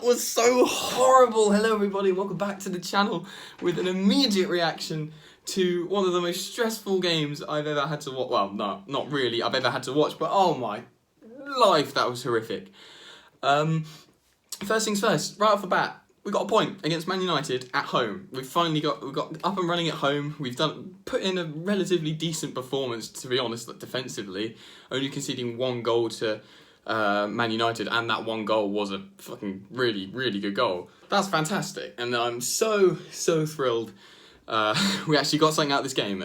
was so horrible. Hello everybody, welcome back to the channel with an immediate reaction to one of the most stressful games I've ever had to watch. Well, no, not really I've ever had to watch, but oh my life, that was horrific. First things first, right off the bat, we got a point against Man United at home. We got up and running at home. We've put in a relatively decent performance, to be honest, defensively, only conceding one goal to Man United, and that one goal was a fucking really good goal. That's fantastic, and I'm so thrilled we actually got something out of this game,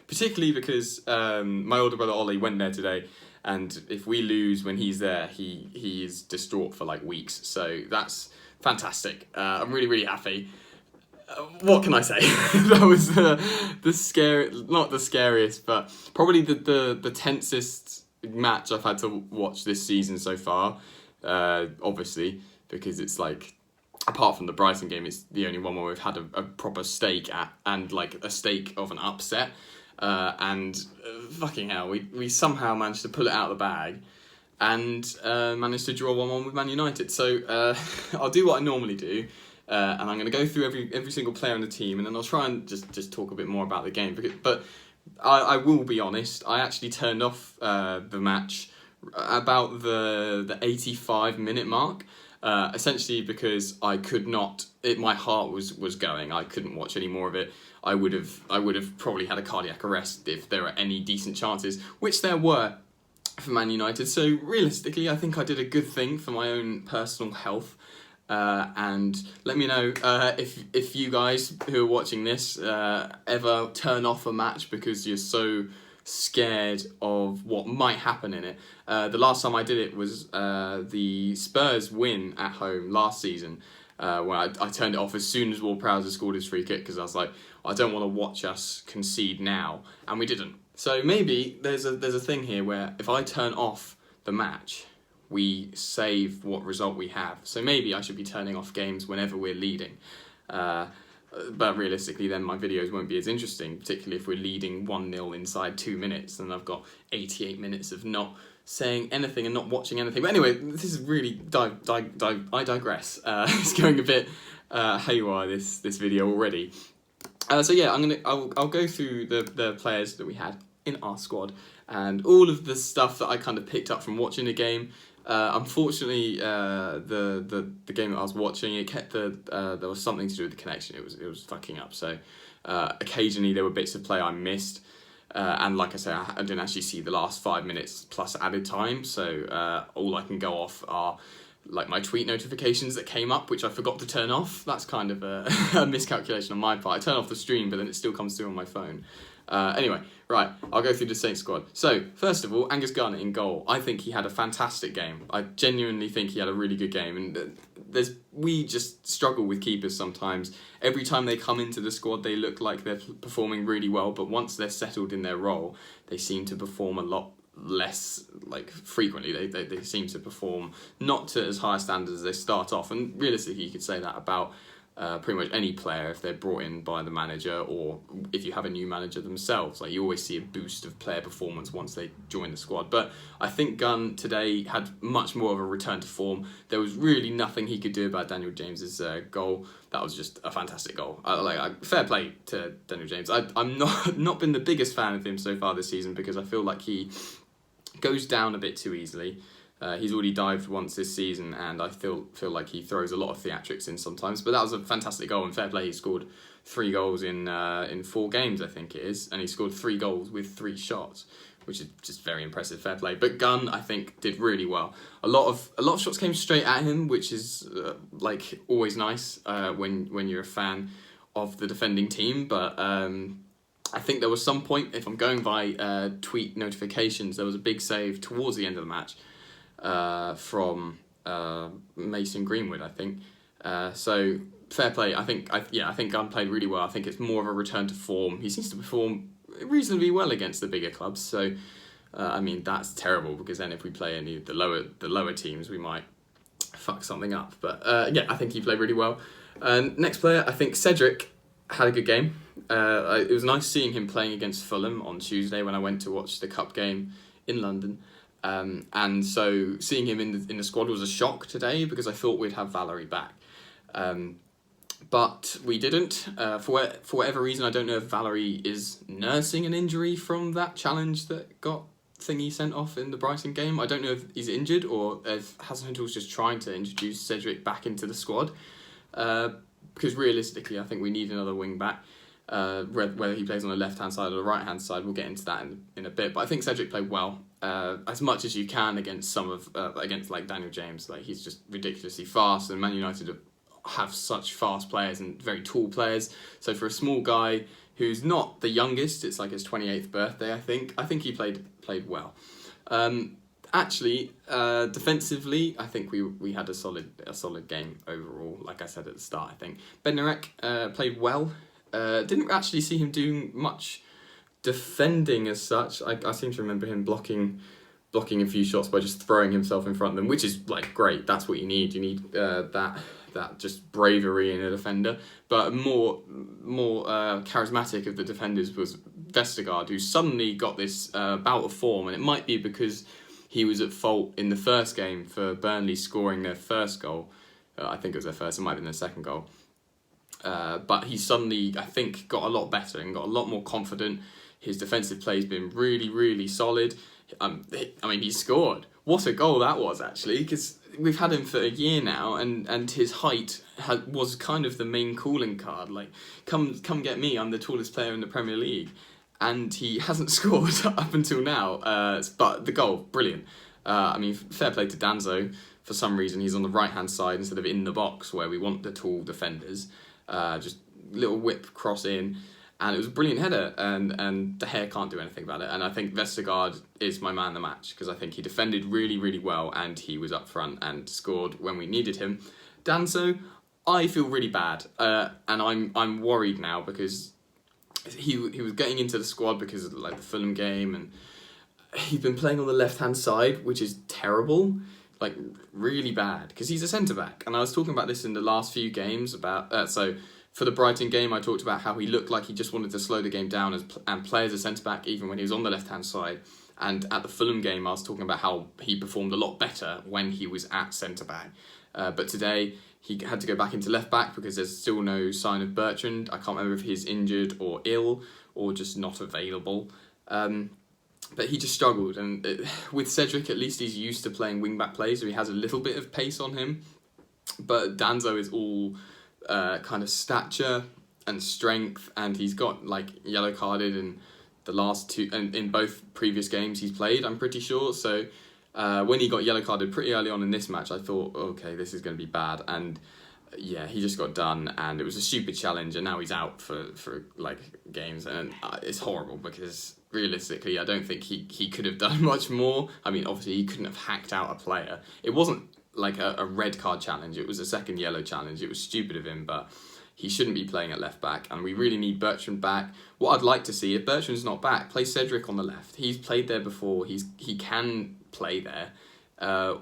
particularly because my older brother Ollie went there today, and if we lose when he's there, he is distraught for like weeks, so that's fantastic. I'm really happy. What can I say? That was not the scariest, but probably the tensest match I've had to watch this season so far, obviously, because it's like, apart from the Brighton game, it's the only one where we've had a proper stake at, and like a stake of an upset, and fucking hell, we somehow managed to pull it out of the bag and managed to draw 1-1 with Man United. So I'll do what I normally do, and I'm going to go through every single player on the team, and then I'll try and just talk a bit more about the game, but I will be honest, I actually turned off the match about the 85-minute mark, essentially because I could not. My heart was going. I couldn't watch any more of it. I would have probably had a cardiac arrest if there were any decent chances, which there were for Man United. So realistically, I think I did a good thing for my own personal health. And let me know if you guys who are watching this ever turn off a match because you're so scared of what might happen in it. The last time I did it was the Spurs win at home last season, where I turned it off as soon as Ward-Prowse scored his free kick, because I was like, I don't want to watch us concede now, and we didn't. So maybe there's a thing here where if I turn off the match, we save what result we have. So maybe I should be turning off games whenever we're leading. But realistically, then my videos won't be as interesting, particularly if we're leading 1-0 inside 2 minutes, and I've got 88 minutes of not saying anything and not watching anything. But anyway, this is really I digress. It's going a bit haywire, this video already. So yeah, I'll go through the players that we had in our squad and all of the stuff that I kind of picked up from watching the game. Unfortunately, the game that I was watching, it kept there was something to do with the connection. It was fucking up. So occasionally there were bits of play I missed, and like I say, I didn't actually see the last 5 minutes plus added time. So all I can go off are like my tweet notifications that came up, which I forgot to turn off. That's kind of a miscalculation on my part. I turn off the stream, but then it still comes through on my phone. Anyway, right, I'll go through the Saints squad. So, first of all, Angus Gunn in goal. I think he had a fantastic game. I genuinely think he had a really good game. And we just struggle with keepers sometimes. Every time they come into the squad, they look like they're performing really well, but once they're settled in their role, they seem to perform a lot less, like, frequently. They seem to perform not to as high a standard as they start off. And realistically, you could say that about pretty much any player if they're brought in by the manager, or if you have a new manager themselves. Like, you always see a boost of player performance once they join the squad. But I think Gunn today had much more of a return to form. There was really nothing he could do about Daniel James's goal. That was just a fantastic goal. Fair play to Daniel James. I'm not been the biggest fan of him so far this season, because I feel like he goes down a bit too easily. He's already dived once this season, and I feel like he throws a lot of theatrics in sometimes. But that was a fantastic goal, and fair play. He scored 3 goals in 4 games, I think it is, and he scored 3 goals with 3 shots, which is just very impressive. Fair play. But Gunn, I think, did really well. A lot of shots came straight at him, which is like always nice when you're a fan of the defending team. But I think there was some point, if I'm going by tweet notifications, there was a big save towards the end of the match from Mason Greenwood, I think. So fair play. I think Gunn played really well. I think it's more of a return to form. He seems to perform reasonably well against the bigger clubs. So I mean, that's terrible, because then if we play any of the lower teams, we might fuck something up. But yeah, I think he played really well. Next player, I think Cedric had a good game. It was nice seeing him playing against Fulham on Tuesday when I went to watch the cup game in London. And so seeing him in the squad was a shock today because I thought we'd have Valerie back. But we didn't. For whatever reason, I don't know if Valerie is nursing an injury from that challenge that got Thingy sent off in the Brighton game. I don't know if he's injured or if Hasenhüttl's just trying to introduce Cedric back into the squad. Because realistically, I think we need another wing back. Whether he plays on the left-hand side or the right-hand side, we'll get into that in a bit. But I think Cedric played well, as much as you can against against like Daniel James. Like, he's just ridiculously fast, and Man United have such fast players and very tall players. So for a small guy who's not the youngest, it's like his 28th birthday, I think he played well. Actually, defensively, I think we had a solid game overall. Like I said at the start, I think Bednarek played well. Didn't actually see him doing much defending as such. I seem to remember him blocking a few shots by just throwing himself in front of them, which is like great. That's what you need. You need that just bravery in a defender. But more charismatic of the defenders was Vestergaard, who suddenly got this bout of form, and it might be because he was at fault in the first game for Burnley scoring their first goal. I think it was their first. It might have been their second goal. But he suddenly, I think, got a lot better and got a lot more confident. His defensive play's been really, really solid. I mean, he scored. What a goal that was, actually, because we've had him for a year now, and his height was kind of the main calling card. Like, come get me, I'm the tallest player in the Premier League. And he hasn't scored up until now. But the goal, brilliant. I mean, fair play to Danzo. For some reason, he's on the right-hand side instead of in the box where we want the tall defenders. Just little whip cross in, and it was a brilliant header, and De Gea can't do anything about it. And I think Vestergaard is my man of the match because I think he defended really, really well, and he was up front and scored when we needed him. Danzo, I feel really bad, and I'm worried now because he was getting into the squad because of like the Fulham game, and he's been playing on the left-hand side, which is terrible. Like, really bad, because he's a centre-back. And I was talking about this in the last few games about... so, for the Brighton game, I talked about how he looked like he just wanted to slow the game down and play as a centre-back, even when he was on the left-hand side. And at the Fulham game, I was talking about how he performed a lot better when he was at centre-back. But today, he had to go back into left-back because there's still no sign of Bertrand. I can't remember if he's injured or ill or just not available. But he just struggled, and with Cedric, at least he's used to playing wing-back play, so he has a little bit of pace on him. But Danzo is all kind of stature and strength, and he's got like yellow carded in the last two, and in both previous games he's played, I'm pretty sure. So when he got yellow carded pretty early on in this match, I thought, okay, this is going to be bad, and yeah, he just got done, and it was a stupid challenge, and now he's out for like games, and it's horrible because realistically, I don't think he could have done much more. I mean, obviously, he couldn't have hacked out a player. It wasn't like a red card challenge. It was a second yellow challenge. It was stupid of him, but he shouldn't be playing at left back, and we really need Bertrand back. What I'd like to see, if Bertrand's not back, play Cedric on the left. He's played there before. He can play there.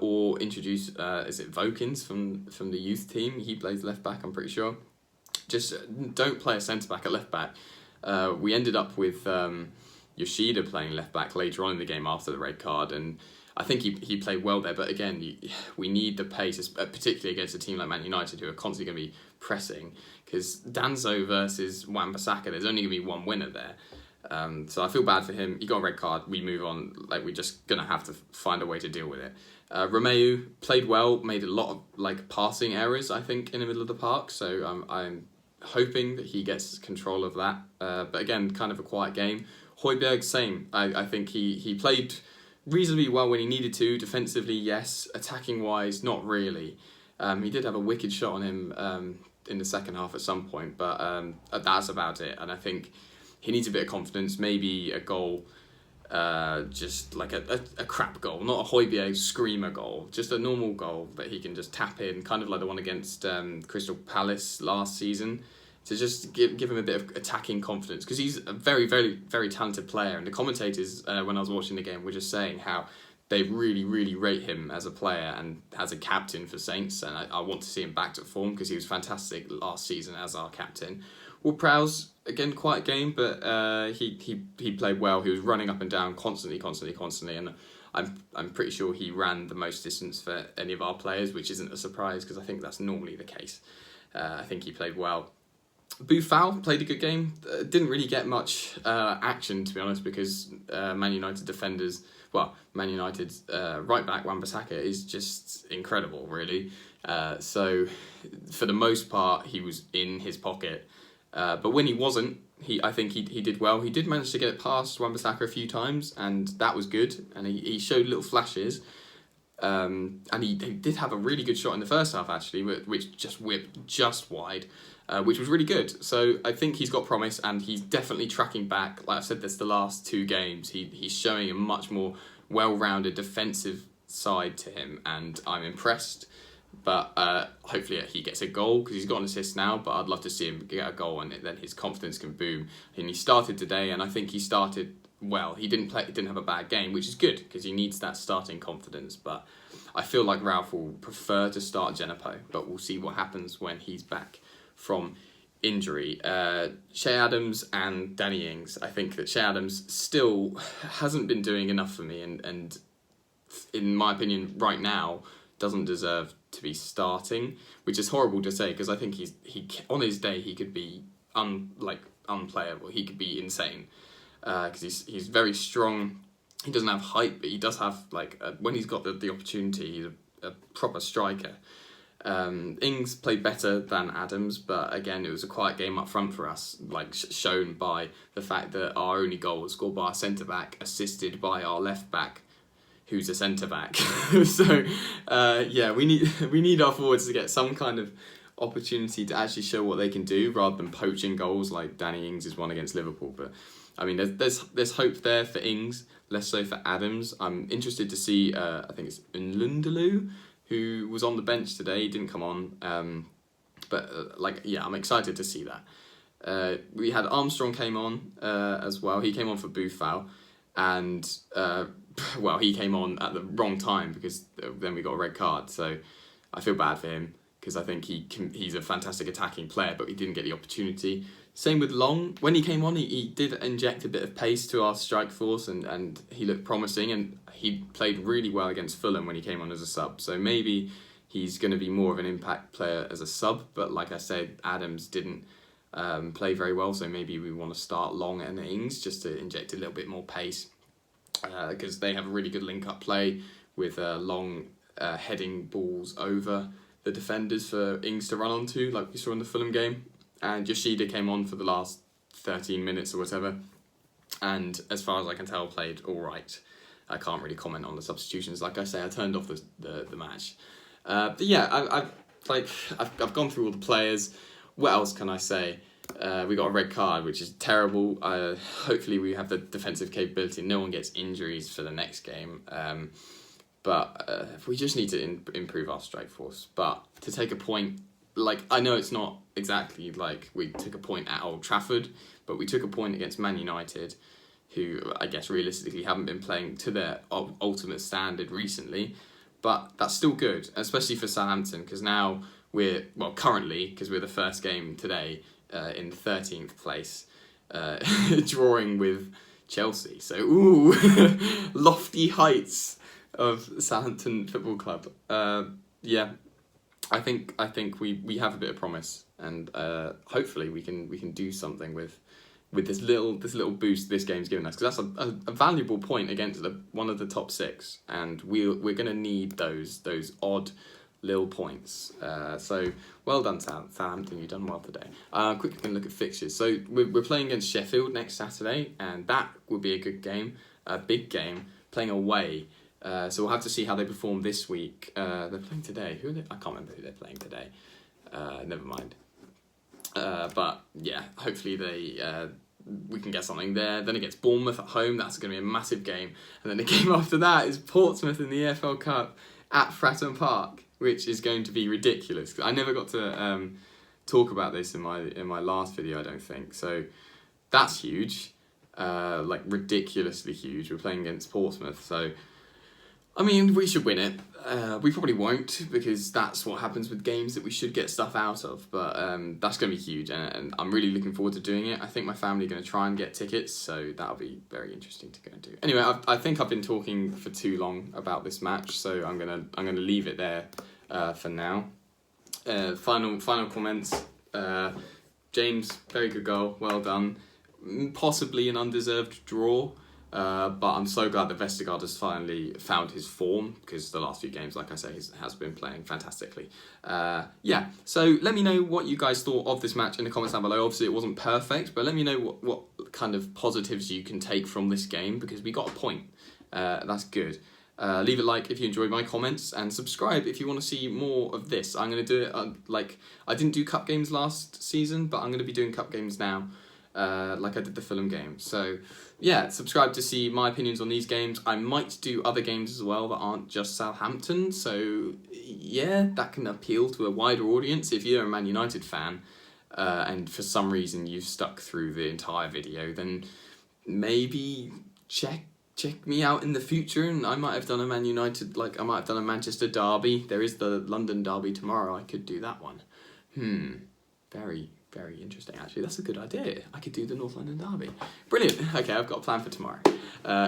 Or introduce, is it Vokins from the youth team? He plays left back, I'm pretty sure. Just don't play a centre-back at left back. We ended up with Yoshida playing left back later on in the game after the red card, and I think he played well there. But again, we need the pace, particularly against a team like Man United, who are constantly going to be pressing, because Danzo versus Wan-Bissaka, there's only going to be one winner there. So I feel bad for him. He got a red card. We move on. Like, we're just going to have to find a way to deal with it. Romeu played well, made a lot of like passing errors, I think, in the middle of the park. So I'm hoping that he gets control of that. But again, kind of a quiet game. Højbjerg, same. I think he played reasonably well when he needed to. Defensively, yes. Attacking-wise, not really. He did have a wicked shot on him in the second half at some point, but that's about it. And I think he needs a bit of confidence, maybe a goal, just like a crap goal, not a Højbjerg screamer goal, just a normal goal that he can just tap in, kind of like the one against Crystal Palace last season, to just give him a bit of attacking confidence, because he's a very, very, very talented player. And the commentators, when I was watching the game, were just saying how they really, really rate him as a player and as a captain for Saints, and I want to see him back to form because he was fantastic last season as our captain. Ward-Prowse, again, quiet game, but he played well. He was running up and down constantly, and I'm pretty sure he ran the most distance for any of our players, which isn't a surprise because I think that's normally the case. I think he played well. Buffal played a good game. Didn't really get much action, to be honest, because Man United defenders, Man United's right back Wan-Bissaka is just incredible, really. So for the most part, he was in his pocket. But when he wasn't, I think he did well. He did manage to get it past Wan-Bissaka a few times, and that was good. And he showed little flashes. And he did have a really good shot in the first half, actually, which just whipped just wide, which was really good. So I think he's got promise, and he's definitely tracking back. Like I've said this the last 2 games, he's showing a much more well-rounded defensive side to him, and I'm impressed. But hopefully he gets a goal, because he's got an assist now, but I'd love to see him get a goal, and then his confidence can boom. And he started today, and I think he started well. He didn't have a bad game, which is good, because he needs that starting confidence. But I feel like Ralph will prefer to start Genepo, but we'll see what happens when he's back from injury. Shea Adams and Danny Ings. I think that Shea Adams still hasn't been doing enough for me, and in my opinion, right now, doesn't deserve to be starting, which is horrible to say, because I think he on his day he could be unplayable. He could be insane, because he's very strong. He doesn't have height, but he does have when he's got the opportunity, he's a proper striker. Ings played better than Adams, but again, it was a quiet game up front for us, shown by the fact that our only goal was scored by our centre back, assisted by our left back, who's a centre back. So we need our forwards to get some kind of opportunity to actually show what they can do, rather than poaching goals like Danny Ings is one against Liverpool. But I mean, there's hope there for Ings, less so for Adams. I'm interested to see. I think it's Nlundulu, who was on the bench today. He didn't come on. I'm excited to see that. We had Armstrong came on as well. He came on for Buffal, and he came on at the wrong time, because then we got a red card. So I feel bad for him, because I think he's a fantastic attacking player, but he didn't get the opportunity. Same with Long. When he came on, he did inject a bit of pace to our strike force, and he looked promising, and he played really well against Fulham when he came on as a sub. So maybe he's going to be more of an impact player as a sub, but like I said, Adams didn't play very well, so maybe we want to start Long and Ings just to inject a little bit more pace, because they have a really good link-up play with Long heading balls over the defenders for Ings to run onto, like we saw in the Fulham game. And Yoshida came on for the last 13 minutes or whatever, and as far as I can tell, played all right. I can't really comment on the substitutions. Like I say, I turned off the match. But yeah, I've gone through all the players. What else can I say? We got a red card, which is terrible. Hopefully we have the defensive capability. No one gets injuries for the next game. But we just need to improve our strike force. But to take a point, I know it's not exactly like we took a point at Old Trafford, but we took a point against Man United, who I guess realistically haven't been playing to their ultimate standard recently. But that's still good, especially for Southampton, because now currently, because we're the first game today, in 13th place, drawing with Chelsea. So, lofty heights of Southampton Football Club. I think we have a bit of promise, and hopefully we can do something with this little boost this game's given us, because that's a valuable point against one of the top 6, and we're going to need those odd little points. So well done, Southampton. You've done well today. Quickly going to look at fixtures. So we're playing against Sheffield next Saturday, and that will be a good game, a big game, playing away. So we'll have to see how they perform this week. They're playing today. Who are they? I can't remember who they're playing today. Never mind. But yeah, hopefully we can get something there. Then it gets Bournemouth at home. That's going to be a massive game. And then the game after that is Portsmouth in the EFL Cup at Fratton Park, which is going to be ridiculous. I never got to talk about this in my last video, I don't think. So that's huge, ridiculously huge. We're playing against Portsmouth, so I mean, we should win it. We probably won't, because that's what happens with games that we should get stuff out of. But that's going to be huge, and I'm really looking forward to doing it. I think my family are going to try and get tickets, so that'll be very interesting to go and do. Anyway, I think I've been talking for too long about this match, so I'm gonna leave it there for now. Final comments. James, very good goal, well done. Possibly an undeserved draw. But I'm so glad that Vestergaard has finally found his form, because the last few games, like I say, has been playing fantastically. Yeah, so let me know what you guys thought of this match in the comments down below. Obviously, it wasn't perfect, but let me know what kind of positives you can take from this game, because we got a point. That's good. Leave a like if you enjoyed my comments, and subscribe if you want to see more of this. I'm going to do it, I didn't do cup games last season, but I'm going to be doing cup games now. Like I did the Fulham game. So yeah, subscribe to see my opinions on these games. I might do other games as well that aren't just Southampton. So yeah, that can appeal to a wider audience. If you're a Man United fan, and for some reason you've stuck through the entire video, then maybe check me out in the future, and I might have done a Man United, I might have done a Manchester derby. There is the London derby tomorrow. I could do that one. Very interesting, actually. That's a good idea. I could do the North London derby. Brilliant. Okay, I've got a plan for tomorrow.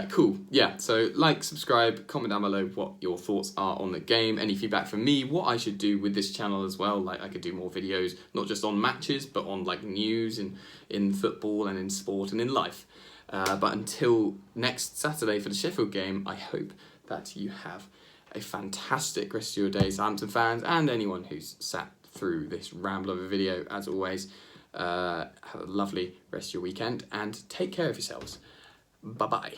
Cool. Yeah, so like, subscribe, comment down below what your thoughts are on the game, any feedback from me, what I should do with this channel as well. Like, I could do more videos, not just on matches, but on news in football and in sport and in life. But until next Saturday for the Sheffield game, I hope that you have a fantastic rest of your day, Southampton fans, and anyone who's sat through this ramble of a video. As always, have a lovely rest of your weekend, and take care of yourselves. Bye-bye.